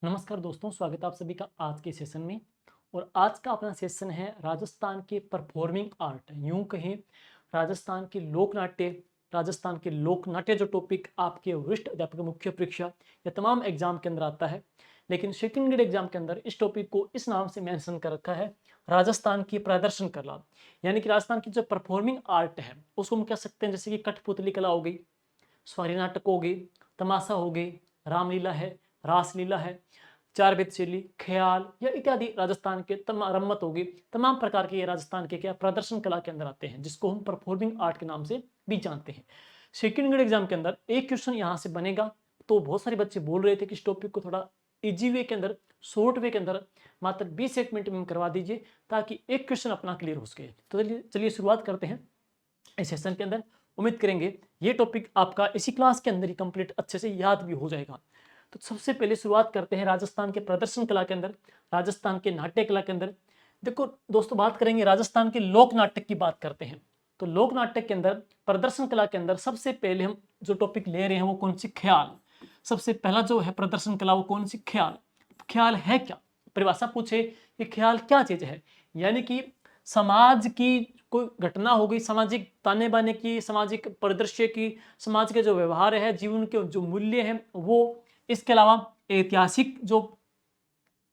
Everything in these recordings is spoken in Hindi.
नमस्कार दोस्तों, स्वागत है आप सभी का आज के सेशन में। और आज का अपना सेशन है राजस्थान के परफॉर्मिंग आर्ट, यूं कहें राजस्थान के लोक नाट्य जो टॉपिक आपके वरिष्ठ अध्यापक मुख्य परीक्षा या तमाम एग्जाम के अंदर आता है। लेकिन सेकंड ग्रेड एग्जाम के अंदर इस टॉपिक को इस नाम से मेंशन कर रखा है, राजस्थान की प्रदर्शन कला। यानी कि राजस्थान की जो परफॉर्मिंग आर्ट है उसको हम कह सकते हैं, जैसे कि कठपुतली कला हो गई, स्वारी नाटक हो गई, तमाशा हो गई, रामलीला है, रासलीला है, चार वेद शैली, ख्याल या इत्यादि राजस्थान के रम्मत होगी, तमाम प्रकार के ये राजस्थान के क्या प्रदर्शन कला के अंदर आते हैं, जिसको हम परफॉर्मिंग आर्ट के नाम से भी जानते हैं। सेकंड ग्रेड एग्जाम के अंदर एक क्वेश्चन यहाँ से बनेगा। तो बहुत सारे बच्चे बोल रहे थे कि इस टॉपिक को थोड़ा इजी वे के अंदर, शॉर्ट वे के अंदर मात्र 20 मिनट में करवा दीजिए, ताकि एक क्वेश्चन अपना क्लियर हो सके। तो चलिए शुरुआत करते हैं इस सेशन के अंदर। उम्मीद करेंगे ये टॉपिक आपका इसी क्लास के अंदर ही कंप्लीट अच्छे से याद भी हो जाएगा। तो सबसे पहले शुरुआत करते हैं राजस्थान के प्रदर्शन कला के अंदर, राजस्थान के नाट्य कला के अंदर। देखो दोस्तों, बात करेंगे राजस्थान के लोक नाटक की बात करते हैं। तो लोक नाटक के अंदर, प्रदर्शन कला के अंदर सबसे पहले हम जो टॉपिक ले रहे हैं वो कौन सी, ख्याल। सबसे पहला जो है प्रदर्शन कला वो कौन सी, ख्याल। ख्याल है क्या, परिभाषा पूछे कि ख्याल क्या चीज है, यानी कि समाज की कोई घटना हो गई, सामाजिक ताने बाने की, सामाजिक परिदृश्य की, समाज के जो व्यवहार है, जीवन के जो मूल्य हैं वो, इसके अलावा ऐतिहासिक जो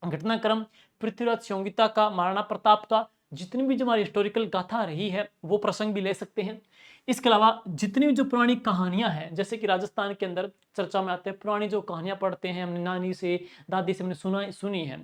घटनाक्रम, पृथ्वीराज संहिता का, महाराणा प्रताप का, जितनी भी जो हमारी हिस्टोरिकल गाथा रही है वो प्रसंग भी ले सकते हैं। इसके अलावा जितनी भी जो पुरानी कहानियां हैं, जैसे कि राजस्थान के अंदर चर्चा में आते हैं पुरानी जो कहानियां पढ़ते हैं, हमने नानी से, दादी से हमने सुनी है,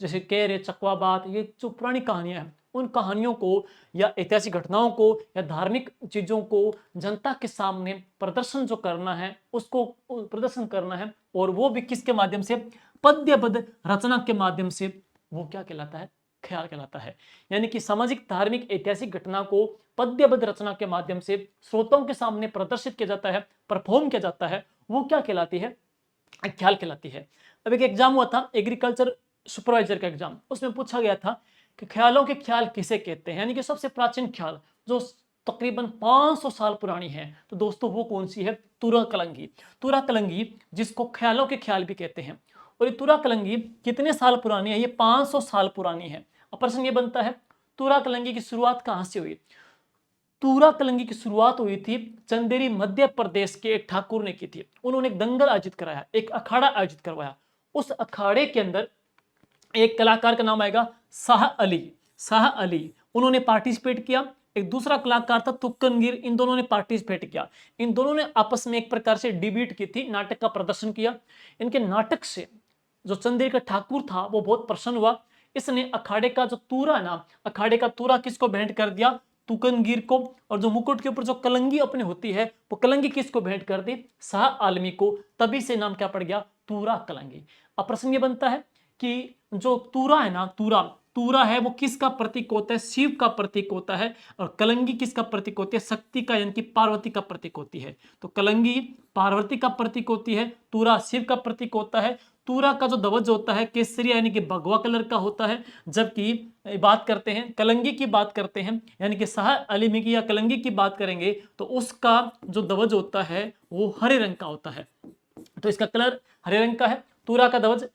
जैसे केर, चकवा बात, ये जो पुरानी कहानियां हैं, उन कहानियों को या ऐतिहासिक घटनाओं को या धार्मिक चीजों को जनता के सामने प्रदर्शन जो करना है, उसको प्रदर्शन करना है, और वो भी किसके माध्यम से, पद्यबद्ध रचना के माध्यम से, वो क्या कहलाता है, ख्याल कहलाता है। यानी कि सामाजिक, धार्मिक, ऐतिहासिक घटना को पद्यबद्ध रचना के माध्यम से श्रोताओं के सामने प्रदर्शित किया जाता है, परफॉर्म किया जाता है, वो क्या कहलाती है, ख्याल कहलाती है। अब एक एग्जाम हुआ था एग्रीकल्चर सुपरवाइजर का एग्जाम, उसमें पूछा गया था कि ख्यालों के ख्याल किसे कहते हैं, यानी कि सबसे प्राचीन ख्याल जो तकरीबन 500 साल पुरानी है, तो दोस्तों वो कौन सी है, तुरा कलंगी। तुरा कलंगी, जिसको ख्यालों के ख्याल भी कहते हैं। और ये तुरा कलंगी कितने साल पुरानी है, ये 500 साल पुरानी है। अब प्रश्न ये बनता है, तुरा कलंगी की शुरुआत कहां से हुई। तुरा कलंगी की शुरुआत हुई थी चंदेरी मध्य प्रदेश के एक ठाकुर ने की थी। उन्होंने एक दंगल आयोजित कराया, एक अखाड़ा आयोजित करवाया। उस अखाड़े के अंदर एक कलाकार का नाम आएगा शाह अली। शाह अली, उन्होंने पार्टिसिपेट किया। एक दूसरा कलाकार था तुक्कनगीर, इन दोनों ने पार्टिसिपेट किया। इन दोनों ने आपस में एक प्रकार से डिबेट की थी, नाटक का प्रदर्शन किया। इनके नाटक से जो चंदेरी का ठाकुर था वो बहुत प्रसन्न हुआ। इसने अखाड़े का जो तूरा ना, अखाड़े का तूरा किसको भेंट कर दिया, तुकनगीर को। और जो मुकुट के ऊपर जो कलंगी अपने होती है, वो कलंगी किसको भेंट कर दी, शाह आलमी को। तभी से नाम क्या पड़ गया, तूरा कलंगी। अब प्रश्न ये बनता है कि जो तूरा है ना, तूरा तूरा है वो किसका प्रतीक होता है, शिव का प्रतीक होता है। और कलंगी किसका प्रतीक होती है, शक्ति का, यानी कि पार्वती का प्रतीक होती है। तो कलंगी पार्वती का प्रतीक होती है, तूरा शिव का प्रतीक होता है। तूरा का जो ध्वज होता है केसरी, यानी कि भगवा कलर का होता है। जबकि बात करते हैं कलंगी की, बात करते हैं यानी कि शाह आलमी की या कलंगी की बात करेंगे, तो उसका जो ध्वज होता है वो हरे रंग का होता है। तो इसका कलर हरे रंग का है। तूरा का ध्वज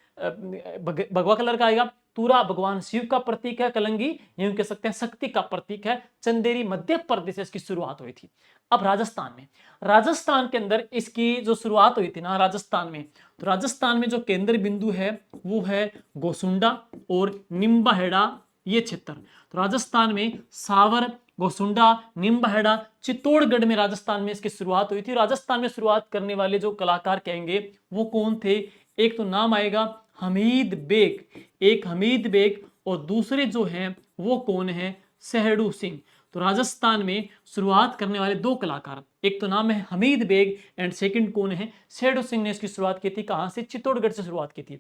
भगवा कलर का आएगा। तूरा भगवान शिव का प्रतीक है, कलंगी यूं कह सकते हैं शक्ति का प्रतीक है। चंदेरी मध्य प्रदेश से इसकी शुरुआत हुई थी। अब राजस्थान में, राजस्थान के अंदर इसकी जो शुरुआत हुई थी ना राजस्थान में, तो राजस्थान में जो केंद्र बिंदु है वो है गोसुंडा और निम्बाहेड़ा, ये क्षेत्र। तो राजस्थान में सावर, गोसुंडा, निम्बाहेड़ा, चित्तौड़गढ़ में राजस्थान में इसकी शुरुआत हुई थी। राजस्थान में शुरुआत करने वाले जो कलाकार कहेंगे वो कौन थे, एक तो नाम आएगा हमीद बेग, एक हमीद बेग, और दूसरे जो हैं वो कौन है, सहड़ू सिंह। तो राजस्थान में शुरुआत करने वाले दो कलाकार, एक तो नाम है हमीद बेग एंड सेकंड कौन है, सहड़ू सिंह ने इसकी शुरुआत की थी। कहां से, चित्तौड़गढ़ से शुरुआत की थी।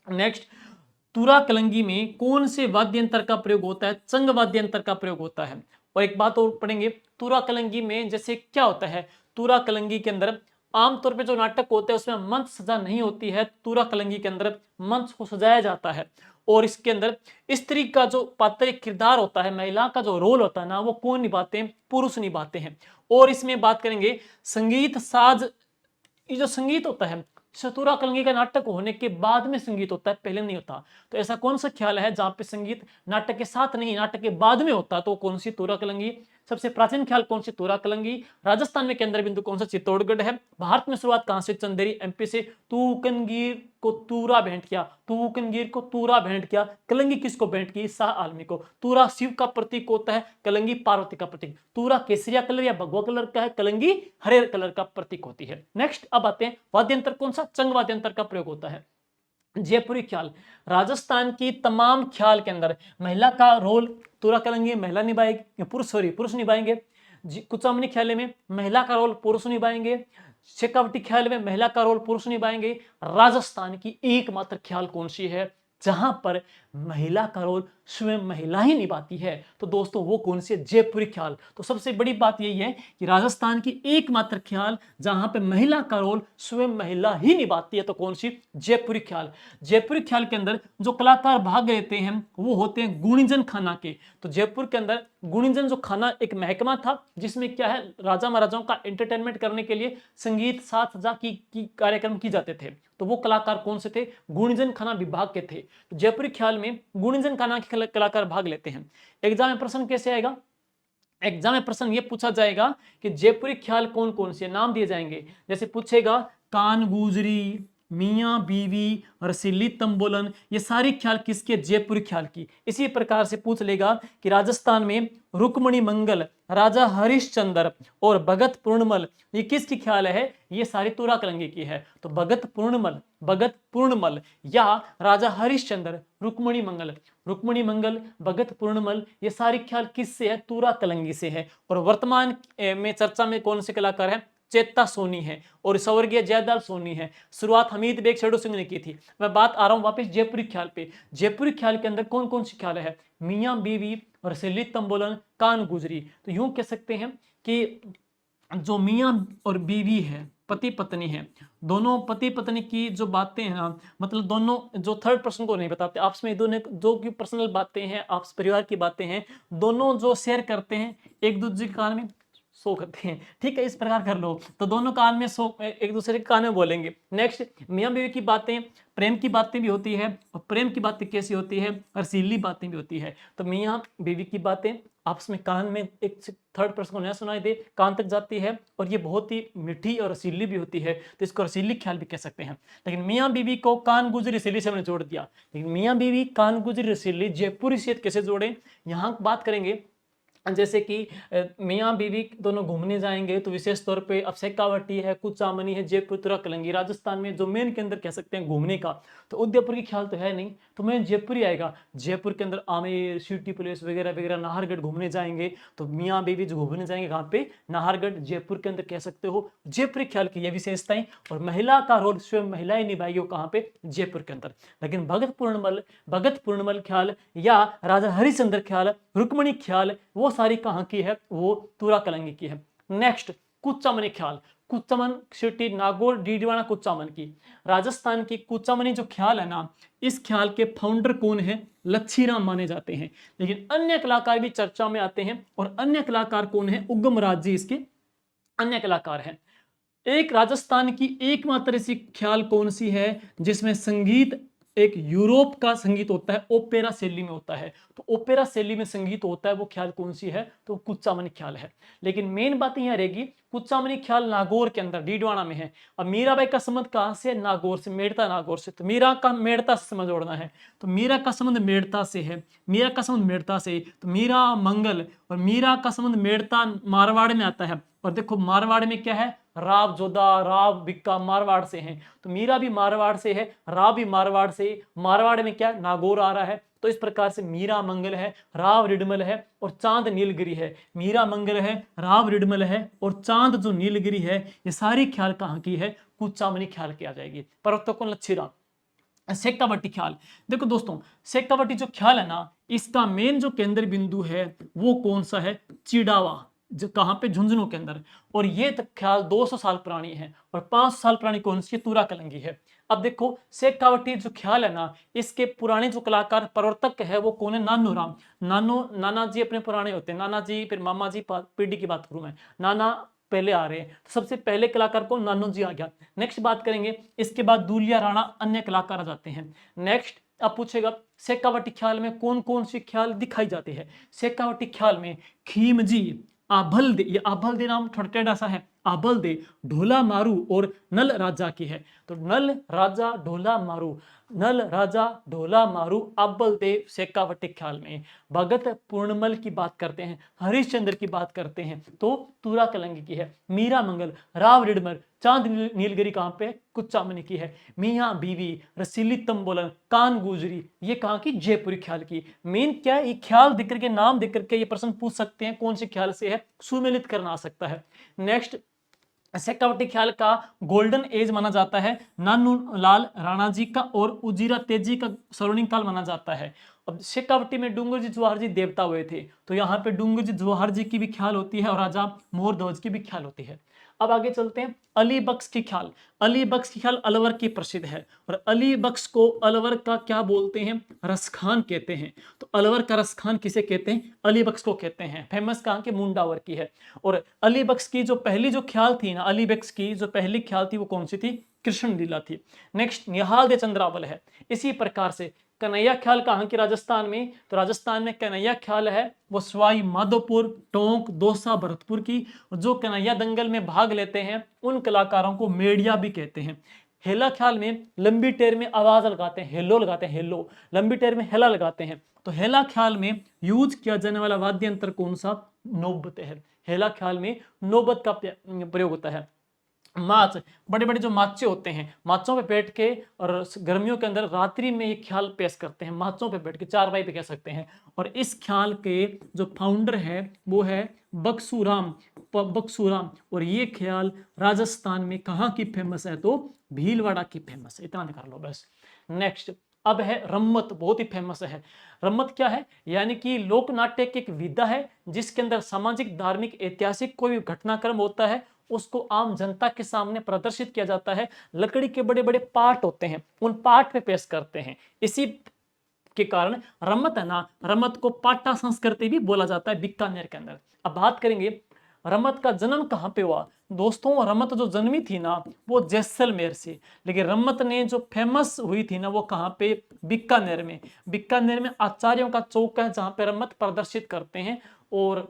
नेक्स्ट, तुरा कलंगी में कौन से वाद्य यंत्र का प्रयोग होता है, चंग वाद्य यंत्र का प्रयोग होता है। और एक बात और पढ़ेंगे, तुरा कलंगी में जैसे क्या होता है, तुरा कलंगी के अंदर आमतौर पे जो नाटक होते हैं उसमें मंच सजा नहीं होती है, तुरा कलंगी के अंदर मंच को सजाया जाता है। और इसके अंदर स्त्री का जो पात्र किरदार होता है, महिला का जो रोल होता है ना, वो कौन निभाते हैं, पुरुष निभाते हैं। और इसमें बात करेंगे संगीत साज, ये जो संगीत होता है, चतुरा कलंगी का नाटक होने के बाद में संगीत होता है, पहले नहीं होता। तो ऐसा कौन सा ख्याल है जहां पे संगीत नाटक के साथ नहीं, नाटक के बाद में होता, तो कौन सी तुरा कलंगी। सबसे प्राचीन ख्याल कौन सी, तुरा कलंगी। राजस्थान में केंद्र बिंदु कौन सा, चित्तौड़गढ़ है। भारत में शुरुआत कहां से, चंदेरी एमपी से। तूकनगीर को तूरा भेंट किया, तूकनगीर को तूरा भेंट किया। कलंगी किसको भेंट की, शाह आलमी को। तूरा शिव का प्रतीक होता है, कलंगी पार्वती का प्रतीक। तूरा केसरिया कलर या भगवा कलर का है, कलंगी हरे कलर का प्रतीक होती है। नेक्स्ट अब आते हैं वाद्यंत्र कौन सा, चंग वाद्यंत्र का प्रयोग होता है। जयपुरी ख्याल, राजस्थान की तमाम ख्याल के अंदर महिला का रोल तुरा कलंगी महिला निभाएगी, पुरुष निभाएंगे। कुचामनी ख्याल में महिला का रोल पुरुष निभाएंगे। शेखावटी ख्याल में महिला का रोल पुरुष निभाएंगे। राजस्थान की एकमात्र ख्याल कौन सी है जहां पर महिला का रोल स्वयं महिला ही निभाती है, तो दोस्तों वो कौन सी है, जयपुरी ख्याल। तो सबसे बड़ी बात यही है कि राजस्थान की एकमात्र ख्याल जहां पे महिला का रोल स्वयं महिला ही निभाती है, तो कौन सी, जयपुरी ख्याल। जयपुरी ख्याल के अंदर जो कलाकार भाग लेते हैं वो होते हैं गुणीजन खाना के। तो जयपुर के अंदर गुणीजन जो खाना एक महकमा था जिसमें क्या है, राजा महाराजाओं का एंटरटेनमेंट करने के लिए संगीत साज सज्जा की कार्यक्रम की जाते थे। तो वो कलाकार कौन से थे, गुणीजन खाना विभाग के थे। तो जयपुरी ख्याल में गुणीजन खाना के कलाकार भाग लेते हैं। एग्जाम में प्रश्न कैसे आएगा, एग्जाम में प्रश्न ये पूछा जाएगा कि जयपुरी ख्याल कौन कौन से, नाम दिए जाएंगे। जैसे पूछेगा कान गुजरी, मियाँ बीवी, रसीली तंबोलन, ये सारी ख्याल किसके, जयपुरी ख्याल की। इसी प्रकार से पूछ लेगा कि राजस्थान में रुक्मणी मंगल, राजा हरिश्चंद्र और भगत पूर्णमल, ये किसकी ख्याल है, ये सारी तुरा कलंगी की है। तो भगत पूर्णमल या राजा हरिश्चंद्र, रुक्मणी मंगल, भगत पूर्णमल, ये सारी ख्याल किससे है, तुरा कलंगी से है। और वर्तमान में चर्चा में कौन से कलाकार है, चेता सोनी है और स्वर्गीय जयदाल सोनी है। शुरुआत हमीद बेग शेडो सिंह ने की थी। मैं बात आ रहा हूं वापस जयपुरी ख्याल पे। जयपुरी ख्याल के अंदर कौन कौन सी ख्याल है, मियाँ बीवी, रसीली तंबोलन, कान गुजरी। तो यूं कह सकते हैं कि जो मियाँ और बीवी है, पति पत्नी है, दोनों पति पत्नी की जो बातें हैं ना, मतलब दोनों जो थर्ड पर्सन को नहीं बताते, आपस में दोनों जो की पर्सनल बातें हैं, आपस परिवार की बातें हैं, दोनों जो शेयर करते हैं एक दूसरे के कान में सो करते हैं, ठीक है, इस प्रकार कर लो। तो दोनों कान में सो, एक दूसरे के कान में बोलेंगे। नेक्स्ट मियाँ बीवी की बातें, प्रेम की बातें भी होती है, और प्रेम की बातें कैसी होती है, रसीली बातें भी होती है। तो मियाँ बीवी की बातें आपस में कान में एक थर्ड पर्सन को नया सुनाई दे, कान तक जाती है, और ये बहुत ही मीठी और रसीली भी होती है, तो इसको रसीली ख्याल भी कह सकते हैं। लेकिन मियाँ बीवी को कान गुजरी रसीली से हमने जोड़ दिया, लेकिन मियाँ बीवी कान गुजरी रसीली जयपुरी से कैसे जोड़े, यहाँ बात करेंगे। जैसे कि मियाँ बीवी दोनों घूमने जाएंगे तो विशेष तौर पे अब शेखावटी है, कुचामनी है, जयपुर, तुरा कलंगी, राजस्थान में जो मेन के अंदर कह सकते हैं घूमने का, तो उदयपुर की ख्याल तो है नहीं, तो मेन जयपुर ही आएगा। जयपुर के अंदर आमेर, सिटी प्लेस वगैरह वगैरह, नाहरगढ़ घूमने जाएंगे, तो मियाँ बीवी जो घूमने जाएंगे कहाँ पे, नाहरगढ़, जयपुर के अंदर कह सकते हो। जयपुरी ख्याल की ये विशेषताएं, और महिला का रोल स्वयं महिलाएं निभाएगी वो कहाँ पे, जयपुर के अंदर। लेकिन भगत पूर्णमल ख्याल या राजा हरिश्चंद्र ख्याल, रुक्मणी ख्याल, वो सारी कहाँ की है, वो तुरा कलंगी की है। नेक्स्ट कुचामनी ख्याल, कुचामन सिटी, नागौर, डीडवाना, कुचामन की। राजस्थान की कुचामनी जो ख्याल है ना, इस ख्याल के फाउंडर कौन है, लच्छीराम माने जाते हैं। लेकिन अन्य कलाकार भी चर्चा में आते हैं, और अन्य कलाकार कौन है, उगम राज जी इसके अन्य कलाकार हैं। एक राजस्थान की एकमात्र ऐसी ख्याल कौन सी है जिसमें संगीत एक यूरोप का संगीत होता है, ओपेरा शैली में होता है। तो ओपेरा शैली में संगीत होता है, वो ख्याल कौन सी है, तो कुचामनी ख्याल है। लेकिन मेन बात यह रहेगी, कुचामनी ख्याल नागौर के अंदर डीडवाना में है। अब मीराबाई का संबंध कहां से, नागौर से, मेड़ता नागौर से। तो मीरा का मेड़ता से समझ जोड़ना है, तो मीरा का संबंध मेड़ता से है, मीरा का संबंध मेड़ता से, तो मीरा मंगल और मीरा का संबंध मेड़ता मारवाड़ में आता है। और देखो मारवाड़ में क्या है, राव जोधा, राव बिक्का मारवाड़ से हैं, तो मीरा भी मारवाड़ से है, राव भी मारवाड़ से, मारवाड़ में क्या नागौर आ रहा है। तो इस प्रकार से मीरा मंगल है, राव रिडमल है और चांद नीलगिरी है। मीरा मंगल है, राव रिडमल है और चांद जो नीलगिरी है, ये सारी ख्याल कहाँ की है, कुचामनी ख्याल की आ जाएगी। पर्वतों लच्छीराम। शेखावटी ख्याल, देखो दोस्तों शेखावटी जो ख्याल है ना, इसका मेन जो केंद्र बिंदु है वो कौन सा है, चिड़ावा, जो कहाँ पे, झुंझुनू के अंदर। और ये ख्याल 200 साल पुरानी है, और 500 साल पुरानी कौन सी, तुरा कलंगी है। अब देखो शेखावटी जो ख्याल है ना, इसके पुराने जो कलाकार प्रवर्तक है वो कौन है, नानू राम। नाना जी अपने पुराने होते हैं, नाना जी, फिर मामा जी, पीढ़ी की बात करूं मैं, नाना पहले आ रहे हैं। तो सबसे पहले कलाकार को नानो जी आ गया। नेक्स्ट बात करेंगे, इसके बाद दूलिया राणा अन्य कलाकार आ जाते हैं। नेक्स्ट अब पूछेगा शेखावटी ख्याल में कौन कौन सी ख्याल दिखाई जाती है। शेखावटी ख्याल में खीमजी, आभलदे, ये आभलदे नाम थोड़ा टेढ़ा सा है, आभलदे, ढोला मारू और नल राजा की है। तो नल राजा ढोला मारू, नल राजा ढोला मारू आभलदेव शेखावटी ख्याल में। भगत पूर्णमल की बात करते हैं, हरिश्चंद्र की बात करते हैं तो तुरा कलंगी की है। मीरा मंगल, राव रिडमर, चांद नीलगिरी कहाँ पे, कुचामनी की है। मियाँ बीवी, रसीली तंबोलन, कान गुजरी, ये कहाँ की, जयपुरी ख्याल की। मेन क्या है, ये ख्याल दिख करके, नाम दिख करके ये प्रश्न पूछ सकते हैं कौन से ख्याल से है, सुमेलित करना आ सकता है। नेक्स्ट शेखावटी ख्याल का गोल्डन एज माना जाता है नानू लाल राणा जी का और उजीरा तेजी का स्वर्णिम काल माना जाता है। अब शेखावटी में डूंगर जी जवाहर जी देवता हुए थे, तो यहाँ पे डूंगर जी जवाहर जी की भी ख्याल होती है और राजा मोर ध्वज की भी ख्याल होती है। अब आगे चलते हैं, अली बख्श की ख्याल। अली बख्श की ख्याल अलवर की प्रसिद्ध है और अली बख्श को अलवर का क्या बोलते हैं, रसखान कहते हैं। तो अलवर का रसखान किसे कहते हैं, अली बख्श को कहते हैं। फेमस कहाँ के, मुंडावर की है। और अली बख्श की जो पहली जो ख्याल थी ना, अली बख्श की जो पहली ख्याल थी वो कौन सी थी, कृष्ण लीला थी। नेक्स्ट निहाल दे चंद्रावल है। इसी प्रकार से कन्हैया ख्याल कहाँ की, राजस्थान में। तो राजस्थान में कन्हैया ख्याल है वो सवाई माधोपुर, टोंक, दौसा, भरतपुर की। जो कन्हैया दंगल में भाग लेते हैं उन कलाकारों को मेड़िया भी कहते हैं। हेला ख्याल में लंबी टेर में आवाज लगाते हैं, हेलो लगाते हैं, हेलो, लंबी टेर में हेला लगाते हैं। तो हेला ख्याल में यूज किया जाने वाला वाद्य यंत्र कौन सा, नौबत है। हेला ख्याल में नौबत का प्रयोग होता है। माच, बड़े बड़े जो माचे होते हैं, माचों पे बैठ के, और गर्मियों के अंदर रात्रि में ये ख्याल पेश करते हैं, माचों पे बैठ के, चारपाई पे कह सकते हैं। और इस ख्याल के जो फाउंडर है वो है बक्सूराम, बक्सूराम। और ये ख्याल राजस्थान में कहाँ की फेमस है, तो भीलवाड़ा की फेमस है। इतना निकाल लो बस। नेक्स्ट अब है रम्मत, बहुत ही फेमस है। रम्मत क्या है, यानी कि लोक नाट्य की एक विधा है जिसके अंदर सामाजिक, धार्मिक, ऐतिहासिक कोई भी घटनाक्रम होता है उसको आम जनता के सामने प्रदर्शित किया जाता है। लकड़ी के बड़े बड़े पार्ट होते हैं, उन पार्ट पे पेश करते हैं। इसी के कारण रम्मत है ना, रम्मत को पाटा संस्कृति भी बोला जाता है बीकानेर के अंदर। अब बात करेंगे रम्मत का जन्म कहाँ पे हुआ। दोस्तों रम्मत जो जन्मी थी ना वो जैसलमेर से, लेकिन रम्मत ने जो फेमस हुई थी ना वो कहाँ पे, बीकानेर में। बीकानेर में आचार्यों का चौक है जहाँ पे रम्मत प्रदर्शित करते हैं। और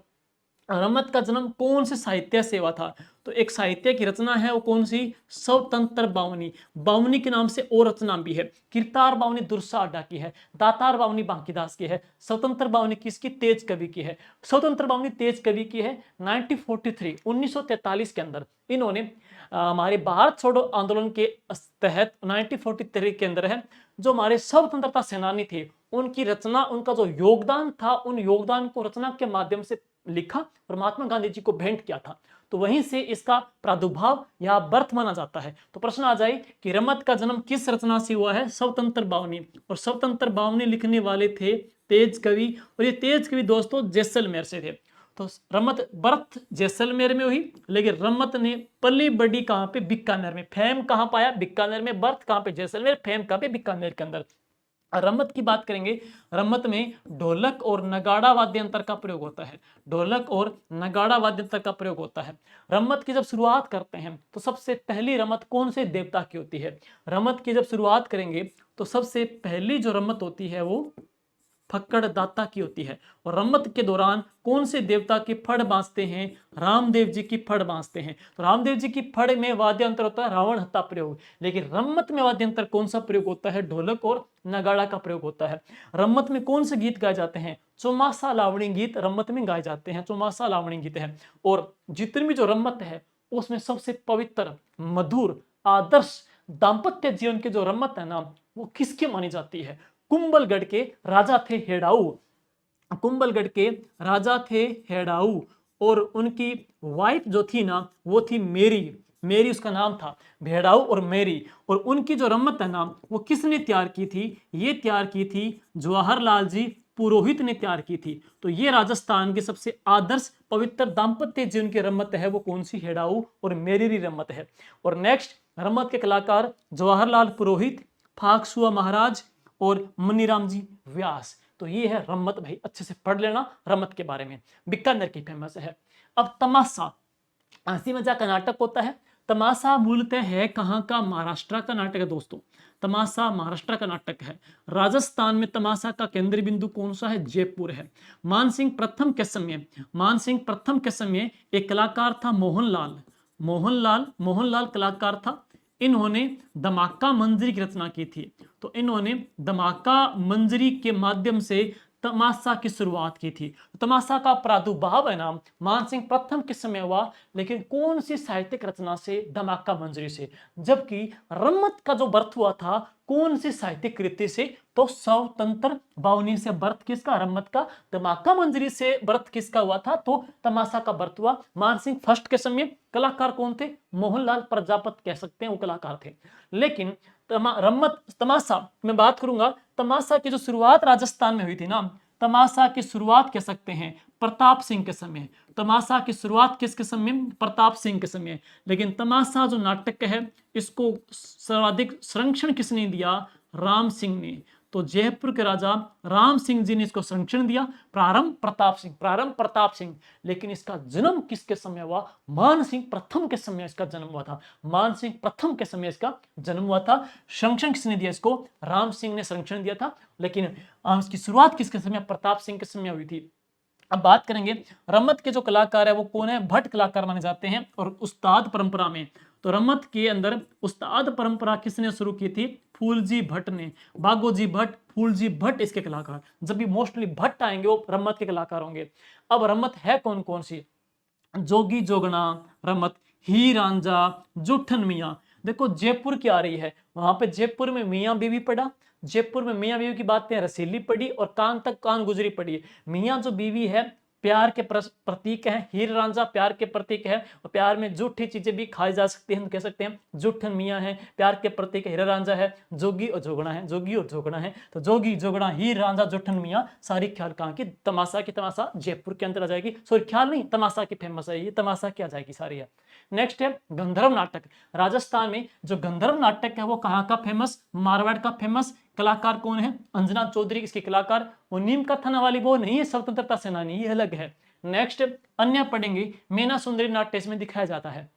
रम्मत का जन्म कौन से साहित्य से हुआ था, तो एक साहित्य की रचना है वो कौन सी, स्वतंत्र बावनी। बावनी के नाम से और रचना भी है। किरतार बावनी दुर्सा अड्डा की है, दातार बावनी बांकीदास की है, स्वतंत्र बावनी किसकी, तेज कवि की है। स्वतंत्र बावनी तेज कवि की है 1943 1943 के अंदर। इन्होंने हमारे भारत छोड़ो आंदोलन के तहत 1943 के अंदर है, जो हमारे स्वतंत्रता सेनानी थे उनकी रचना, उनका जो योगदान था, उन योगदान को रचना के माध्यम से लिखा और महात्मा गांधी जी को भेंट किया था। तो वहीं से इसका प्रादुर्भाव या बर्थ माना जाता है। तो प्रश्न आ जाए कि रम्मत का जन्म किस रचना से हुआ है, स्वतंत्र बावनी। और स्वतंत्र बावनी लिखने वाले थे तेज कवि, और ये तेज कवि दोस्तों जैसलमेर से थे। तो रम्मत बर्थ जैसलमेर में हुई, लेकिन रम्मत ने पली बड़ी कहां पे, बीकानेर में। फेम कहां पाया, बीकानेर में। बर्थ कहां पे, जैसलमेर। फेम कहां पे, बीकानेर के अंदर। रम्मत की बात करेंगे, रम्मत में ढोलक और नगाड़ा वाद्य यंत्र का प्रयोग होता है। ढोलक और नगाड़ा वाद्य यंत्र का प्रयोग होता है। रम्मत की जब शुरुआत करते हैं तो सबसे पहली रम्मत कौन से देवता की होती है। रम्मत की जब शुरुआत करेंगे तो सबसे पहली जो रम्मत होती है वो फक्कड़ दाता की होती है। और रम्मत के दौरान कौन से देवता की फड़ बांसते हैं, रामदेव जी की फड़ बांसते हैं। तो रामदेव जी की फड़ में वाद्य यंत्र होता है रावण हत्ता प्रयोग, लेकिन रम्मत में वाद्य यंत्र कौन सा प्रयोग होता है, ढोलक और नगाड़ा का प्रयोग होता है। रम्मत में कौन से गीत गाए जाते हैं, चौमासा लावणी गीत रम्मत में गाए जाते हैं, चौमासा लावणी गीत है। और जितनी भी जो रम्मत है उसमें सबसे पवित्र, मधुर, आदर्श दाम्पत्य जीवन की जो रम्मत है ना वो किसकी मानी जाती है, कुंभलगढ़ के राजा थे हेड़ाऊ। कुंभलगढ़ के राजा थे हेड़ाऊ और उनकी वाइफ जो थी ना वो थी मेरी। मेरी उसका नाम था, भेड़ाऊ और मेरी। और उनकी जो रम्मत है ना वो किसने तैयार की थी, ये तैयार की थी जवाहरलाल जी पुरोहित ने तैयार की थी। तो ये राजस्थान के सबसे आदर्श पवित्र दाम्पत्य जीवन की रम्मत है वो कौन सी, हेड़ाऊ और मेरी रम्मत है। और नेक्स्ट रम्मत के कलाकार जवाहरलाल पुरोहित, फाकसुआ महाराज और मनीराम जी व्यास। तो ये है रम्मत, भाई अच्छे से पढ़ लेना रम्मत के बारे में, बीकानेर की फेमस है। अब तमाशा, हंसी मजाक का नाटक होता है। तमाशा मूलतः है कहाँ का? महाराष्ट्र का नाटक है दोस्तों। तमाशा महाराष्ट्र का नाटक है। राजस्थान में तमाशा का केंद्र बिंदु कौन सा है? जयपुर है। मानसिंह प्रथम के समय, मानसिंह प्रथम के समय एक कलाकार था मोहनलाल, मोहनलाल कलाकार था। इन्होंने धमाका मंजरी की रचना की थी। तो इन्होंने धमाका मंजरी के माध्यम से तमाशा की शुरुआत की थी। तमाशा का प्रादुर्भाव है ना मानसिंह प्रथम के समय हुआ, लेकिन कौन सी साहित्यिक रचना से? धमाका मंजरी से। जबकि रम्मत का जो बर्थ हुआ था कौन सी साहित्यिक कृति से? तो स्वतंत्र बावनी से बर्थ किसका? रम्मत का। धमाका मंजरी से बर्थ किसका हुआ था? तो तमाशा का बर्थ हुआ मानसिंह फर्स्ट के समय। कलाकार कौन थे? मोहनलाल प्रजापत कह सकते हैं, वो कलाकार थे। लेकिन रम्मत तमाशा में बात करूंगा, तमाशा की जो शुरुआत राजस्थान में हुई थी ना, तमाशा की शुरुआत कह सकते हैं प्रताप सिंह के समय। तमाशा की शुरुआत किसके समय? प्रताप सिंह के समय। लेकिन तमाशा जो नाटक है इसको सर्वाधिक संरक्षण किसने दिया? राम सिंह ने। तो जयपुर के राजा राम सिंह जी ने इसको संरक्षण दिया। प्रारंभ प्रताप सिंह। लेकिन इसका जन्म किसके समय हुआ? मान सिंह प्रथम के समय इसका जन्म हुआ था। मान सिंह प्रथम के समय इसका जन्म हुआ था। संरक्षण किसने दिया इसको? राम सिंह ने संरक्षण दिया था। लेकिन इसकी शुरुआत किसके समय? प्रताप सिंह के समय हुई थी। अब बात करेंगे रम्मत के जो कलाकार है वो कौन है? भट्ट कलाकार माने जाते हैं। और उस्ताद परंपरा में, तो रम्मत के अंदर उस्ताद परंपरा किसने शुरू की थी? फूलजी भट्ट ने। बागोजी भट्ट, फूलजी भट्ट इसके कलाकार। जब भी मोस्टली भट्ट आएंगे वो रम्मत के कलाकार होंगे। अब रम्मत है कौन कौन सी? जोगी जोगना रम्मत, ही रांझा, जुठन मियाँ। देखो जयपुर की आ रही है, वहां पे जयपुर में मियाँ बीवी पढ़ा। जयपुर में मियाँ बीवी की बातें रसीली पड़ी और कान तक कान गुजरी पड़ी। मियाँ जो बीवी है प्यार के प्रतीक है। हीर रांझा प्यार के प्रतीक है। और प्यार में झूठी चीजें भी खाई जा सकती हैं, हम कह सकते हैं जुठन मियाँ है, प्यार के प्रतीक हीरा रांझा है। जोगी और जोगना है, जोगी और जोगना है। तो जोगी जोगना हीर रांझा जुठन मियाँ सारी ख्याल कहाँ की? तमाशा की। तमाशा जयपुर के अंदर आ जाएगी। सॉरी ख्याल नहीं, तमाशा की फेमस है ये, तमाशा की आ जाएगी सारी है। नेक्स्ट है गंधर्व नाटक। राजस्थान में जो गंधर्व नाटक है वो कहाँ का फेमस? मारवाड़ का फेमस। कलाकार कौन है? अंजना चौधरी इसके कलाकार। वो नीम का थाना वाली वो नहीं है स्वतंत्रता सेनानी, ये अलग है। नेक्स्ट अन्य पढ़ेंगे, मैना सुंदरी नाट्य इसमें दिखाया जाता है।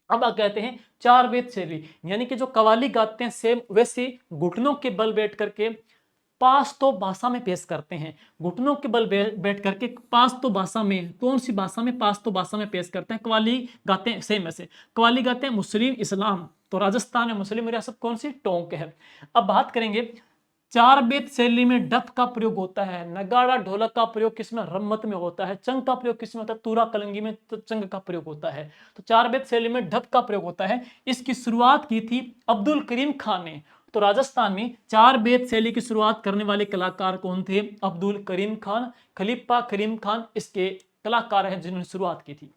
अब आप कहते हैं चार वेद शैली, यानी कि जो कवाली गाते हैं सेम वैसे घुटनों के बल बैठ करके पास्तो भाषा में पेश करते हैं। घुटनों के बल बैठ करके पास्तो भाषा में, कौन सी भाषा में? पास्तो भाषा में पेश करते हैं। कवाली गाते हैं सेम ऐसे, कवाली गाते हैं मुस्लिम इस्लाम। तो राजस्थान में मुस्लिम रियासत कौन सी? टोंक है। अब बात करेंगे चार बेत शैली में डफ का प्रयोग होता है। नगाड़ा ढोलक का प्रयोग किसमें? रम्मत में होता है। चंग का प्रयोग किसमें होता है? तूरा कलंगी में तो चंग का प्रयोग होता है। तो चार बेत शैली में डफ का प्रयोग होता है। इसकी शुरुआत की थी अब्दुल करीम खान ने। तो राजस्थान में चार बेत शैली की शुरुआत करने वाले कलाकार कौन थे? अब्दुल करीम खान, खलीफा करीम खान इसके कलाकार हैं जिन्होंने शुरुआत की थी।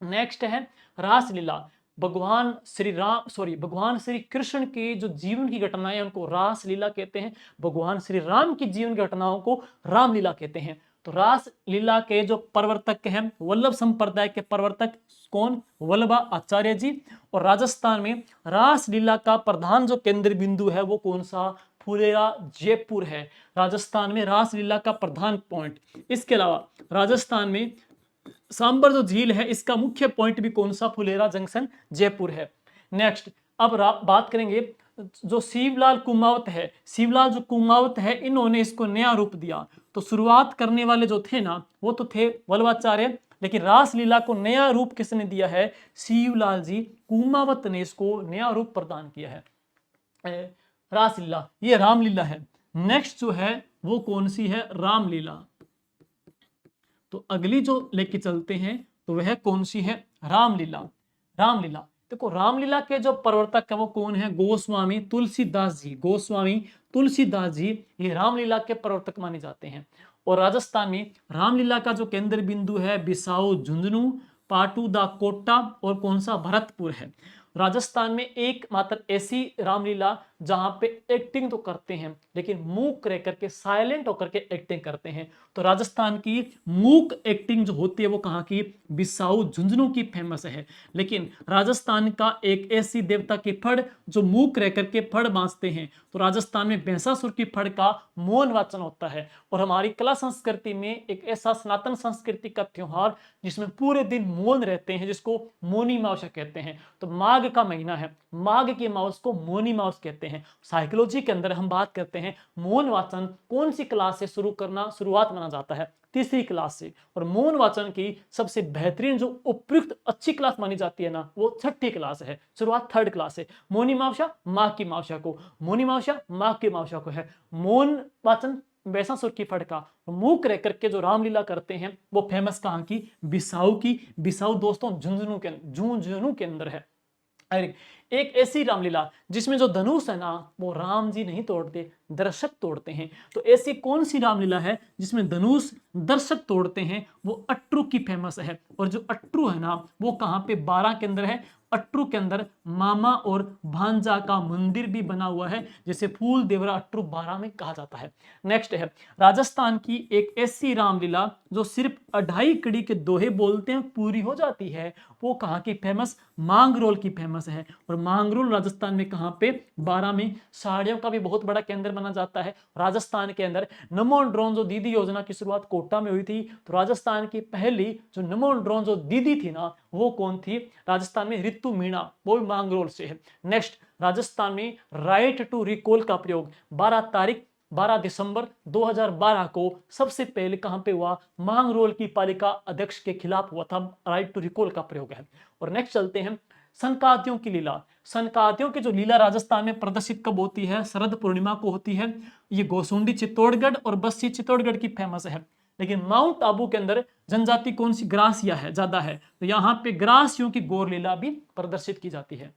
नेक्स्ट है रासलीला। भगवान श्री कृष्ण के जो जीवन की घटनाएं हैं उनको रासलीला कहते हैं। भगवान श्री राम की जीवन की घटनाओं को रामलीला कहते हैं। तो रासलीला के जो प्रवर्तक हैं वल्लभ संप्रदाय के प्रवर्तक कौन? वल्लभा आचार्य जी। और राजस्थान में रासलीला का प्रधान जो केंद्र बिंदु है वो कौन सा? फुलेरा जयपुर है। राजस्थान में रासलीला का प्रधान पॉइंट। इसके अलावा राजस्थान में सांबर जो झील है इसका मुख्य पॉइंट भी कौन सा? फुलेरा जंक्शन जयपुर है। नेक्स्ट अब बात करेंगे जो शिवलाल कुमावत है। शिवलाल जो कुमावत है इन्होंने इसको नया रूप दिया। तो शुरुआत करने वाले जो थे ना वो तो थे वल्लभाचार्य, लेकिन रासलीला को नया रूप किसने दिया है? शिवलाल जी कुमावत ने इसको नया रूप प्रदान किया है। रासलीला ये रामलीला है। नेक्स्ट जो है वो कौन सी है? रामलीला। तो अगली जो लेके चलते हैं तो वह कौन सी है? रामलीला। रामलीला देखो रामलीला के जो प्रवर्तक है वो कौन है? गोस्वामी तुलसीदास जी। गोस्वामी तुलसीदास जी ये रामलीला के प्रवर्तक माने जाते हैं। और राजस्थान में रामलीला का जो केंद्र बिंदु है बिसाऊ झुंझुनू, पाटू दा कोटा और कौन सा? भरतपुर है। राजस्थान में एक मात्र ऐसी रामलीला जहां पे एक्टिंग तो करते हैं लेकिन मूक रह करके साइलेंट होकर के एक्टिंग करते हैं। तो राजस्थान की मूक एक्टिंग जो होती है वो कहाँ की, बिसाऊ झुंझुनू की फेमस है। लेकिन राजस्थान का एक ऐसी देवता की फड़ जो मूक रह करके फड़ बांसते हैं, तो राजस्थान में भैंसासुर की फड़ का मौन वाचन होता है। और हमारी कला संस्कृति में एक ऐसा सनातन संस्कृति का त्योहार जिसमें पूरे दिन मौन रहते हैं, जिसको मौनी अमावस्या कहते हैं। तो माघ का महीना है, माघ की अमावस्या को मौनी अमावस्या कहते हैं। साइकोलॉजी के अंदर हम बात करते हैं मौन वाचन कौन सी क्लास से शुरू करना शुरुआत माना जाता है, तीसरी क्लास से। और मौन वाचन की सबसे बेहतरीन जो उपयुक्त अच्छी क्लास मानी जाती है ना, वो छठी क्लास है, शुरुआत थर्ड क्लास है। मौनी अमावस्या माघ की अमावस्या को, मौनी अमावस्या माघ की अमावस्या को है। मौन वाचन भैंसासुर की फड़ का, मूक रह करके जो रामलीला करते हैं वो फेमस कहाँ की, बिसाऊ की। बिसाऊ दोस्तों झुंझुनू के अंदर है। अरे एक ऐसी रामलीला जिसमें जो धनुष है ना वो राम जी नहीं तोड़ते, दर्शक तोड़ते हैं। तो ऐसी कौन सी रामलीला है जिसमें धनुष दर्शक तोड़ते हैं, वो अट्रू की फेमस है। और जो अट्रू है ना वो कहाँ पे, 12 के अंदर है। अट्रू के अंदर मामा और भांजा का मंदिर भी बना हुआ है, जिसे फूल देवरा अट्रू 12 में कहा जाता है। नेक्स्ट है राजस्थान की एक ऐसी रामलीला जो सिर्फ 2.5 कड़ी के दोहे बोलते हैं पूरी हो जाती है, वो कहाँ की फेमस, मांगरोल की फेमस है। और मांगरोल राजस्थान में कहाँ पे, 12 में। साड़ियों का भी बहुत बड़ा केंद्र माना जाता है राजस्थान के अंदर। नमो ड्रोन जो दीदी योजना की शुरुआत कोटा में हुई थी, तो राजस्थान की पहली जो नमो ड्रोन जो दीदी थी ना वो कौन थी, राजस्थान में ऋतु मीणा, वो भी मांगरोल से है। नेक्स्ट राजस्थान में राइट टू रिकॉल का प्रयोग 12 दिसंबर 2012 को सबसे पहले कहां पे हुआ, मांगरोल की पालिका अध्यक्ष के खिलाफ हुआ था, राइट टू रिकॉल का प्रयोग है। और नेक्स्ट चलते हैं सनकादियों की लीला। सनकादियों की जो लीला राजस्थान में प्रदर्शित कब होती है, शरद पूर्णिमा को होती है। ये गोसुंडी चित्तौड़गढ़ और बस्सी चित्तौड़गढ़ की फेमस है। लेकिन माउंट आबू के अंदर जनजाति कौन सी, ग्रासिया है, ज्यादा है, तो यहाँ पे ग्रासियों की गौर लीला भी प्रदर्शित की जाती है।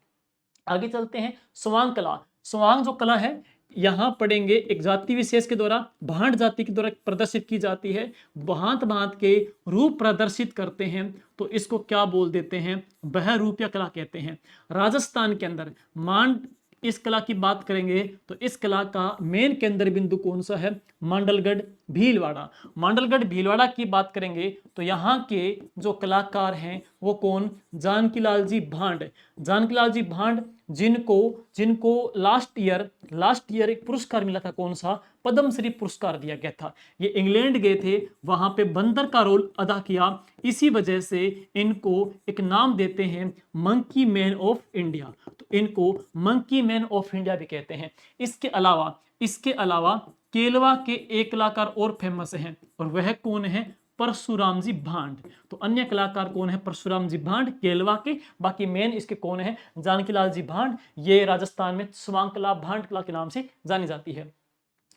आगे चलते हैं स्वांग कला। स्वांग जो कला है यहां पढ़ेंगे एक जाति विशेष के द्वारा, भांट जाति के द्वारा प्रदर्शित की जाती है। भांत भांत के रूप प्रदर्शित करते हैं, तो इसको क्या बोल देते हैं, बहरूपिया कला कहते हैं। राजस्थान के अंदर मांड इस कला की बात करेंगे तो इस कला का मेन केंद्र बिंदु कौन सा है, मांडलगढ़ भीलवाड़ा। मांडलगढ़ भीलवाड़ा की बात करेंगे तो यहाँ के जो कलाकार हैं वो कौन, जानकीलाल जी भांड। जानकीलाल जी भांड जिनको जिनको लास्ट ईयर एक पुरस्कार मिला था, कौन सा, पद्मश्री पुरस्कार दिया गया था। ये इंग्लैंड गए थे, वहां पे बंदर का रोल अदा किया, इसी वजह से इनको एक नाम देते हैं मंकी मैन ऑफ इंडिया। तो इनको मंकी मैन ऑफ इंडिया भी कहते हैं। इसके अलावा केलवा के एक कलाकार और फेमस हैं, और वह कौन है, परशुराम जी भांड। तो अन्य कलाकार कौन है, परशुराम जी भांड केलवा के, बाकी मेन इसके कौन है, जानकीलाल जी भांड। ये राजस्थान में स्वांग कला, भांड कला के नाम से जानी जाती है।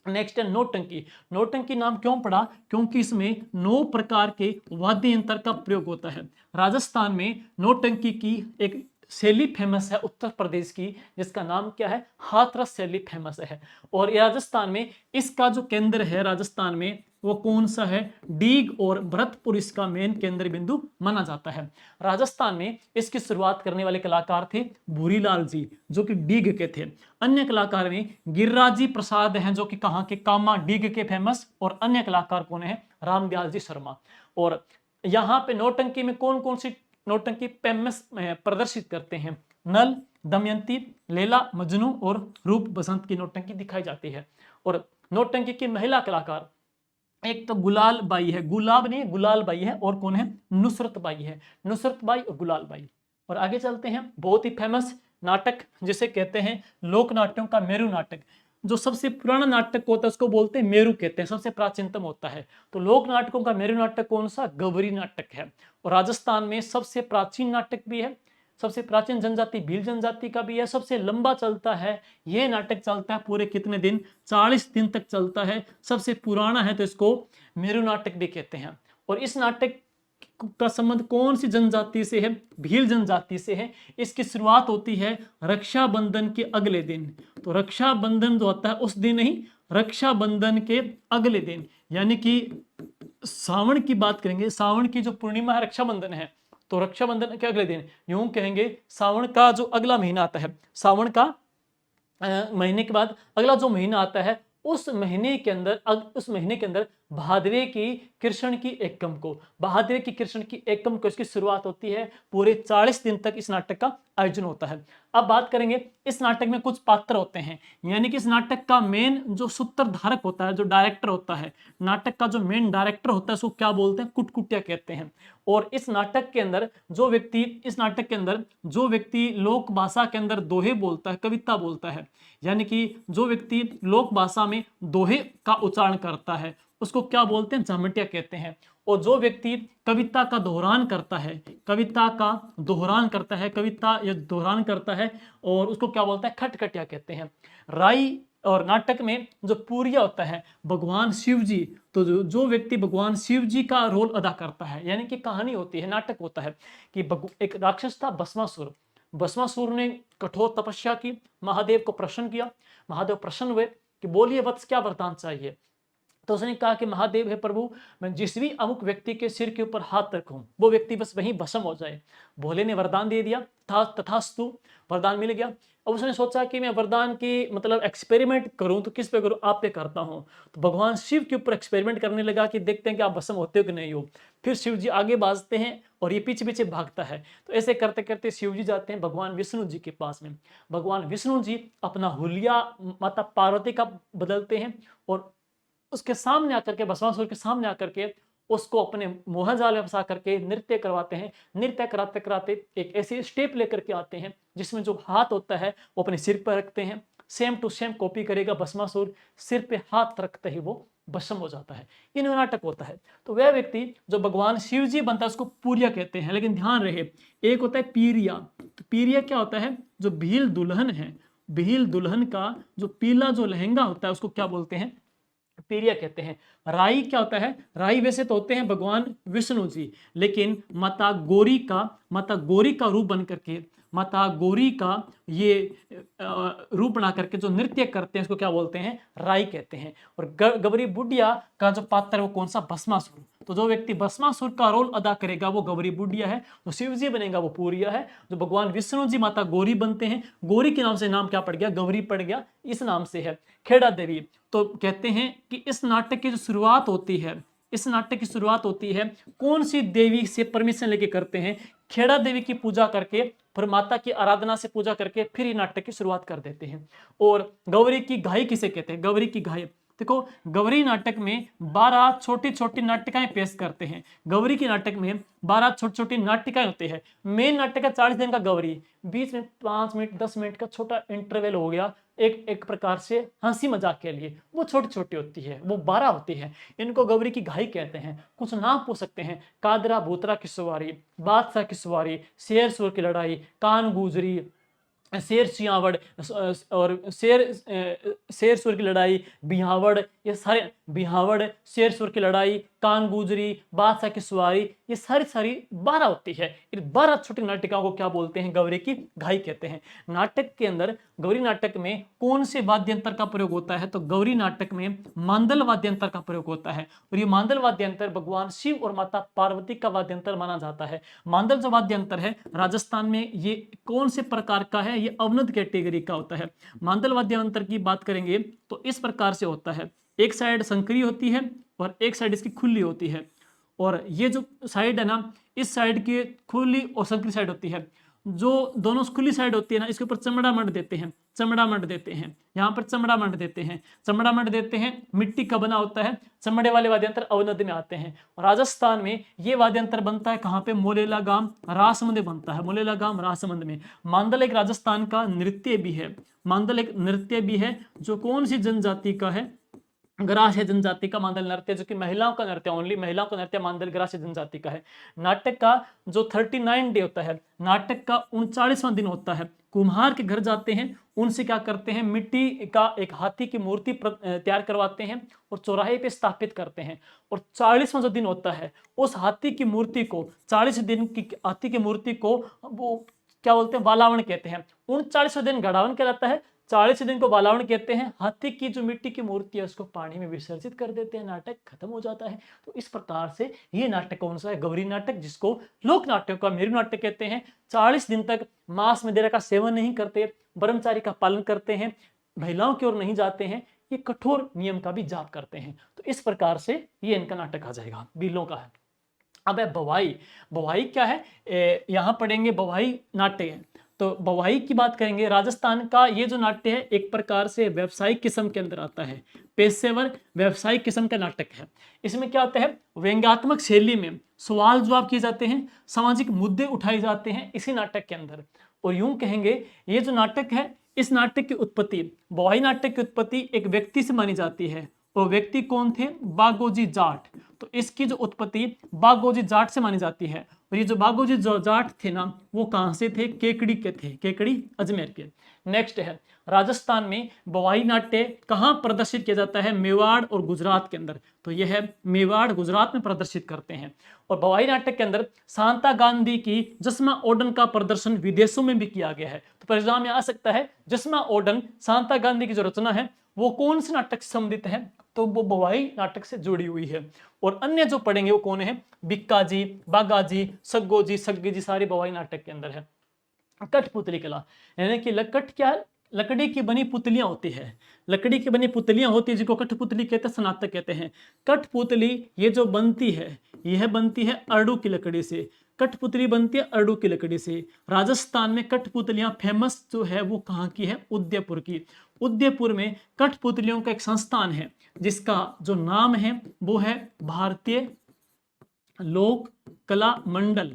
नेक्स्ट है नौटंकी। नौटंकी नाम क्यों पड़ा, क्योंकि इसमें 9 प्रकार के वाद्य यंत्र का प्रयोग होता है। राजस्थान में नौटंकी की एक शैली फेमस है उत्तर प्रदेश की, जिसका नाम क्या है, हाथरस शैली फेमस है। और राजस्थान में इसका जो केंद्र है राजस्थान में वो कौन सा है, डीग और भरतपुर इसका मेन केंद्र बिंदु माना जाता है। राजस्थान में इसकी शुरुआत करने वाले कलाकार थे भूरीलाल जी, जो कि डीग के थे। अन्य कलाकार में गिरिराजी प्रसाद हैं, जो कि कहाँ के, कामा डीग के फेमस। और अन्य कलाकार कौन है, रामदयाल जी शर्मा। और यहाँ पे नौटंकी में कौन कौन सी नौटंकी फेमस प्रदर्शित करते हैं, नल, दमयंती, लैला मजनू और रूप बसंत की नौटंकी दिखाई जाती है। और नौटंकी की महिला कलाकार एक तो गुलाल बाई है, गुलाब नहीं गुलाल बाई है, और कौन है, नुसरत बाई है, नुसरत बाई और गुलाल बाई। और आगे चलते हैं, बहुत ही फेमस नाटक जिसे कहते हैं लोक नाट्यों का मेरू नाटक। जो सबसे पुराना नाटक होता है उसको बोलते हैं मेरू कहते हैं, सबसे प्राचीनतम होता है। तो लोक नाटकों का मेरू नाटक कौन सा, गवरी नाटक है। और राजस्थान में सबसे प्राचीन नाटक भी है, सबसे प्राचीन जनजाति भील जनजाति का भी है, सबसे लंबा चलता है। यह नाटक चलता है पूरे कितने दिन, 40 दिन तक चलता है, सबसे पुराना है, तो इसको मेरू नाटक भी कहते हैं। और इस नाटक का संबंध कौन सी जनजाति से है, भील जनजाति से है। इसकी शुरुआत होती है रक्षाबंधन के अगले दिन। तो रक्षाबंधन जो होता है उस दिन नहीं, रक्षाबंधन के अगले दिन, यानी कि सावन की बात करेंगे, सावन की जो पूर्णिमा है रक्षाबंधन है, तो रक्षाबंधन के अगले दिन, यूं कहेंगे सावन का जो अगला महीना आता है, सावन का महीने के बाद अगला जो महीना आता है, उस महीने के अंदर भादवे की कृष्ण की एकम को, भादवे की कृष्ण की एकम को इसकी शुरुआत होती है। पूरे 40 दिन तक इस नाटक का आयोजन होता है। अब बात करेंगे, इस नाटक में कुछ पात्र होते हैं, यानी कि इस नाटक का मेन जो सूत्रधारक होता है, जो डायरेक्टर होता है, नाटक का जो मेन डायरेक्टर होता है, उसको क्या बोलते हैं? कुटकुटिया कहते हैं। और इस नाटक के अंदर जो व्यक्ति लोक भाषा के अंदर दोहे बोलता है, कविता बोलता है, यानी कि जो व्यक्ति लोक भाषा में दोहे का उच्चारण करता है, उसको क्या बोलते हैं? जामटिया कहते हैं। और जो व्यक्ति कविता का दोहरान करता है, कविता या दोहरान करता है, और उसको क्या बोलता है? खटखटिया कहते हैं। राई और नाटक में जो पूरिया होता है भगवान शिव जी, तो जो व्यक्ति भगवान शिव जी का रोल अदा करता है, यानी कि कहानी होती है, नाटक होता है कि एक राक्षस था भस्मासुर। भस्मासुर ने कठोर तपस्या की, महादेव को प्रसन्न किया। महादेव प्रसन्न हुए कि बोलिए वत्स, क्या वरदान चाहिए? तो उसने कहा कि महादेव है प्रभु, मैं जिस भी अमुक व्यक्ति के सिर के ऊपर हाथ रखूं, वो व्यक्ति बस वहीं भस्म हो जाए। भोले ने वरदान दे दिया, तथास्तु, वरदान मिल गया। अब उसने सोचा कि मैं वरदान की मतलब एक्सपेरिमेंट करूं तो किस पे करूं? आप पे करता हूं। तो भगवान शिव के ऊपर एक्सपेरिमेंट करने लगा कि देखते हैं कि आप भस्म होते हो कि नहीं हो। फिर शिव जी आगे भागते हैं और ये पीछे पीछे भागता है। तो ऐसे करते करते शिव जी जाते हैं भगवान विष्णु जी के पास में। भगवान विष्णु जी अपना हुलिया माता पार्वती का बदलते हैं और उसके सामने आकर के, भस्मासुर के सामने आकर के उसको अपने मोहजाल में फंसा करके नृत्य करवाते हैं। नृत्य कराते कराते एक ऐसी स्टेप लेकर के आते हैं जिसमें जो हाथ होता है वो अपने सिर पर रखते हैं। सेम टू सेम कॉपी करेगा भस्मासुर, सिर पे हाथ रखते ही वो भस्म हो जाता है। ये नाटक होता है। तो वह व्यक्ति जो भगवान शिव जी बनता है उसको पूरिया कहते हैं। लेकिन ध्यान रहे, एक होता है पीरिया। तो पीरिया क्या होता है? जो भील दुल्हन है, भील दुल्हन का जो पीला जो लहंगा होता है उसको क्या बोलते हैं? पीरिया कहते हैं। राई क्या होता है? राई वैसे तो होते हैं भगवान विष्णु जी, लेकिन माता गौरी का रूप बन करके, माता गौरी का ये रूप बना करके जो नृत्य करते हैं उसको क्या बोलते हैं? राई कहते हैं। और गौरी बुढ़िया का जो पात्र है वो कौन सा? भस्मासुर। तो जो व्यक्ति भस्मासुर का रोल अदा करेगा वो गौरी बुढ़िया है, जो शिव जी बनेगा वो पूरिया है, जो भगवान विष्णु जी माता गौरी बनते हैं, गौरी के नाम से नाम क्या पड़ गया? गौरी पड़ गया, इस नाम से है खेड़ा देवी। तो कहते हैं कि इस नाटक की जो शुरुआत होती है, इस नाटक की शुरुआत होती है कौन सी देवी से परमिशन लेके करते हैं? खेड़ा देवी की पूजा करके, फिर माता की आराधना से पूजा करके फिर ये नाटक की शुरुआत कर देते हैं। और गौरी की घाई किसे कहते हैं? गौरी की घाई, देखो गौरी नाटक में 12 छोटी छोटी नाटिकाएं पेश करते हैं। गौरी के नाटक में 12 छोटी छोटी नाटिकाएं होती है। मेन नाटक का 40 दिन का गौरी, बीच में 5 मिनट 10 मिनट का छोटा इंटरवल हो गया एक प्रकार से हंसी मजाक के लिए, वो छोटी छोटी होती है, वो 12 होती है। इनको गौरी की घाई कहते हैं। कुछ नाम पूछ सकते हैं, कादरा भूतरा की सवारी, बादशाह की सवारी, शेर सुर की लड़ाई, कान गुजरी, शेर सियावड़ और शेर सुर की लड़ाई, बिहावड़, ये सारे बिहावड़, शेर सुर की लड़ाई, कान गुजरी, बादशाह की सवारी, ये सारी 12 होती है। इन 12 छोटी नाटिकाओं को क्या बोलते हैं? गौरी की घाई कहते हैं। नाटक के अंदर गौरी नाटक में कौन से वाद्यंत्र का प्रयोग होता है? तो गौरी नाटक में मांदल वाद्यंत्र का प्रयोग होता है। और ये मांदल वाद्यंत्र भगवान शिव और माता पार्वती का वाद्यंत्र माना जाता है। मांदल जो वाद्यंत्र है राजस्थान में ये कौन से प्रकार का है? ये अवनद कैटेगरी का होता है। मांदल वाद्यंत्र की बात करेंगे तो इस प्रकार से होता है, एक साइड संकरी होती है और एक साइड इसकी खुली होती है। और ये जो साइड है ना, इस साइड की खुली और संकरी साइड होती है। जो दोनों खुली साइड होती है ना, इसके ऊपर चमड़ा मंड देते हैं, यहाँ पर चमड़ा मंड देते हैं। मिट्टी का बना होता है। चमड़े वाले वाद्यंत्र अवनद में आते हैं। और राजस्थान में ये वाद्यंत्र बनता है कहाँ पे? मोलेला गांव रासमंद में बनता है, मोलेला गांव रासमंद में। मांदल एक राजस्थान का नृत्य भी है, मांदल एक नृत्य भी है जो कौन सी जनजाति का है? ग्रास्य जनजाति का मांदल नृत्य, जो कि महिलाओं का नृत्य, ओनली महिलाओं का नृत्य मांदल ग्रास्य जनजाति का है। नाटक का जो 39 डे होता है, नाटक का 39वां दिन होता है। कुम्हार के घर जाते हैं, उनसे क्या करते हैं? मिट्टी का एक हाथी की मूर्ति तैयार करवाते हैं और चौराहे पे स्थापित करते हैं। और 40वां जो दिन होता है, उस हाथी की मूर्ति को, 40 दिन की हाथी की मूर्ति को वो क्या बोलते हैं? वालावण कहते हैं। 39वें दिन गड़ावन कहलाता है, 40 दिन को बालावन कहते हैं। हाथी की जो मिट्टी की मूर्ति है उसको पानी में विसर्जित कर देते हैं, नाटक खत्म हो जाता है। तो इस प्रकार से ये नाटक कौन सा है? गौरी नाटक, जिसको लोक नाट्यों का मेरु नाटक कहते हैं। 40 दिन तक मांस मदिरा का सेवन नहीं करते, ब्रह्मचारी का पालन करते हैं, महिलाओं की ओर नहीं जाते हैं, ये कठोर नियम का भी जाप करते हैं। तो इस प्रकार से ये इनका नाटक आ जाएगा, बीलों का है। अब है बवाई। बवाई क्या है? यहाँ पढ़ेंगे बवाई नाट्य है। तो बवाई की बात करेंगे। राजस्थान का ये जो नाट्य है एक प्रकार से व्यवसायिक किस्म के अंदर आता है, पेशेवर व्यवसायिक किस्म का नाटक है। इसमें क्या होता है? व्यंग्यात्मक शैली में सवाल जवाब किए जाते हैं, सामाजिक मुद्दे उठाए जाते हैं इसी नाटक के अंदर। और यूं कहेंगे ये जो नाटक है, इस नाटक की उत्पत्ति, बवाई नाटक की उत्पत्ति एक व्यक्ति से मानी जाती है। वो व्यक्ति कौन थे? बागोजी जाट। तो इसकी जो उत्पत्ति बागोजी जाट से मानी जाती है। और ये जो बागोजी जाट थे ना, वो कहां से थे? केकड़ी के थे, केकड़ी अजमेर के। नेक्स्ट है राजस्थान में बवाई नाट्य कहां प्रदर्शित किया जाता है? मेवाड़ और गुजरात के अंदर। तो यह है मेवाड़ गुजरात में प्रदर्शित करते हैं। और बवाई नाटक के अंदर शांता गांधी की जस्मा ओडन का प्रदर्शन विदेशों में भी किया गया है। तो परिणाम में आ सकता है जस्मा ओडन, शांता गांधी की जो रचना है वो कौन से नाटक से संबंधित है? तो वो बवाई नाटक से जुड़ी हुई है। और अन्य जो पढ़ेंगे वो कौन है? बिक्का जी, बागा जी, सग्गो जी, सग्गी जी, सारे बवाई नाटक के अंदर है। कठपुतली कला, यानी कि लकट क्या है? लकड़ी की बनी पुतलियां होती है, लकड़ी की बनी पुतलियां होती है जिनको कठपुतली कहते हैं, स्नातक कहते हैं। कठपुतली ये जो बनती है, यह बनती है अरडू की लकड़ी से। कठपुतली बनती है अरडू की लकड़ी से। राजस्थान में कठपुतलियां फेमस जो है वो कहाँ की है? उदयपुर की। उदयपुर में कठपुतलियों का एक संस्थान है जिसका जो नाम है वो है भारतीय लोक कला मंडल।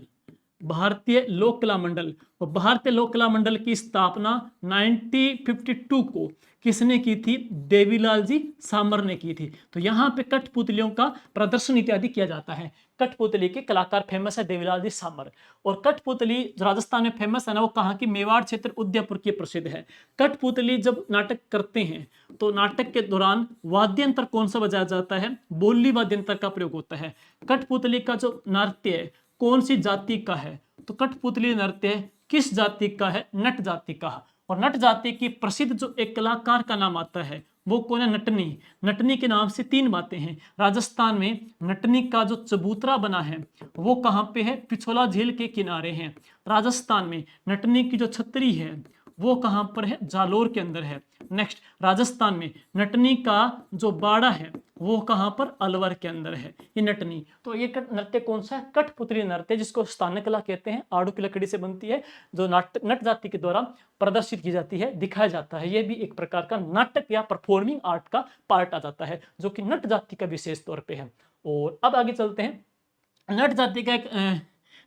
भारतीय लोक कला मंडल। और भारतीय लोक कला मंडल की स्थापना 1952 को किसने की थी? देवीलाल जी सामर ने की थी। तो यहाँ पे कठपुतलियों का प्रदर्शन इत्यादि किया जाता है। कठपुतली के कलाकार फेमस है देवीलाल जी सामर। और कठपुतली राजस्थान में फेमस है ना, वो कहाँ की? मेवाड़ क्षेत्र उदयपुर की प्रसिद्ध है। कठपुतली जब नाटक करते हैं तो नाटक के दौरान वाद्य यंत्र कौन सा बजाया जाता है? बोली वाद्य यंत्र का प्रयोग होता है। कठपुतली का जो नृत्य है कौन सी जाति का है? तो कठपुतली नृत्य किस जाति का है? नट जाति का। और नट जाति की प्रसिद्ध जो एक कलाकार का नाम आता है वो कौन है? नटनी। नटनी के नाम से 3 बातें हैं। राजस्थान में नटनी का जो चबूतरा बना है वो कहाँ पे है? पिछोला झील के किनारे है। राजस्थान में नटनी की जो छतरी है वो कहाँ पर है? जालोर के अंदर है। नेक्स्ट, राजस्थान में नटनी का जो बाड़ा है वो कहाँ पर? अलवर के अंदर है ये नटनी। तो ये नृत्य कौन सा है? कठपुतली नृत्य, जिसको स्थानक कला कहते हैं। आड़ू की लकड़ी से बनती है, जो नट जाति के द्वारा प्रदर्शित की जाती है, दिखाया जाता है। ये भी एक प्रकार का नाटक या परफॉर्मिंग आर्ट का पार्ट आ जाता है जो कि नट जाति का विशेष तौर पर है। और अब आगे चलते हैं। नट जाति का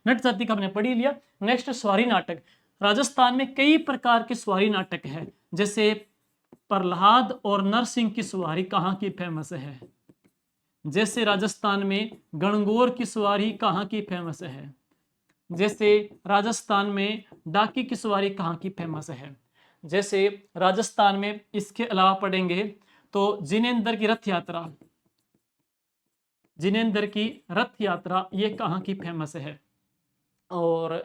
नट जाति का हमने पढ़ी लिया। नेक्स्ट, स्वारी नाटक। राजस्थान में कई प्रकार के स्वारी नाटक है, जैसे प्रहलाद और नरसिंह की सवारी कहाँ की फेमस है? जैसे राजस्थान में गणगौर की सवारी कहाँ की फेमस है? जैसे राजस्थान में डाकी की सवारी कहाँ की फेमस है? जैसे राजस्थान में इसके अलावा पढ़ेंगे तो जिनेंद्र की रथ यात्रा, जिनेंद्र की रथ यात्रा ये कहाँ की फेमस है? और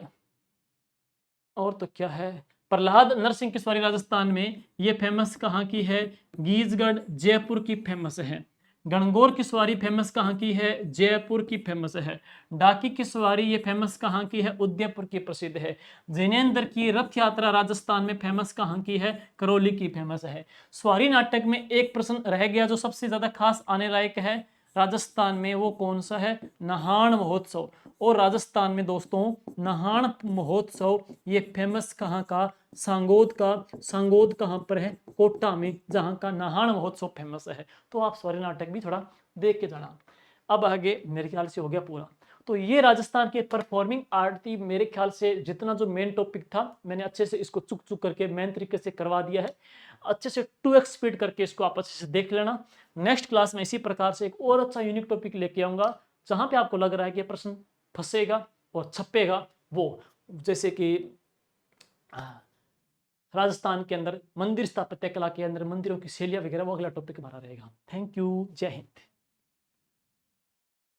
तो क्या है? प्रहलाद नरसिंह की सवारी राजस्थान में ये फेमस कहाँ की है? गीजगढ़ जयपुर की फेमस है। गणगौर की सवारी फेमस कहाँ की है? जयपुर की फेमस है। डाकी की सवारी ये फेमस कहाँ की है? उदयपुर की प्रसिद्ध है। जिनेंद्र की रथ यात्रा राजस्थान में फेमस कहाँ की है? करौली की फेमस है। स्वारी नाटक में एक प्रश्न रह गया जो सबसे ज्यादा खास आने लायक है राजस्थान में, वो कौन सा है? नहाण महोत्सव। और राजस्थान में दोस्तों नहाण महोत्सव ये फेमस कहाँ का? सांगोद का। सांगोद कहाँ पर है? कोटा में, जहाँ का नहाण महोत्सव फेमस है। तो आप स्वारी नाटक भी थोड़ा देख के जाना। अब आगे मेरे ख्याल से हो गया पूरा। तो ये राजस्थान के परफॉर्मिंग आर्ट थी। मेरे ख्याल से जितना जो मेन टॉपिक था मैंने अच्छे से इसको चुक चुक करके मेन तरीके से करवा दिया है। अच्छे से 2x स्पीड करके इसको आप अच्छे से देख लेना। नेक्स्ट क्लास में इसी प्रकार से एक और अच्छा यूनिक टॉपिक लेके आऊंगा जहां पे आपको लग रहा है कि प्रश्न फंसेगा और छपेगा, वो जैसे कि राजस्थान के अंदर मंदिर स्थापत्य कला के अंदर मंदिरों की शैलियां वगैरह, वो अगला टॉपिक हमारा रहेगा। थैंक यू, जय हिंद।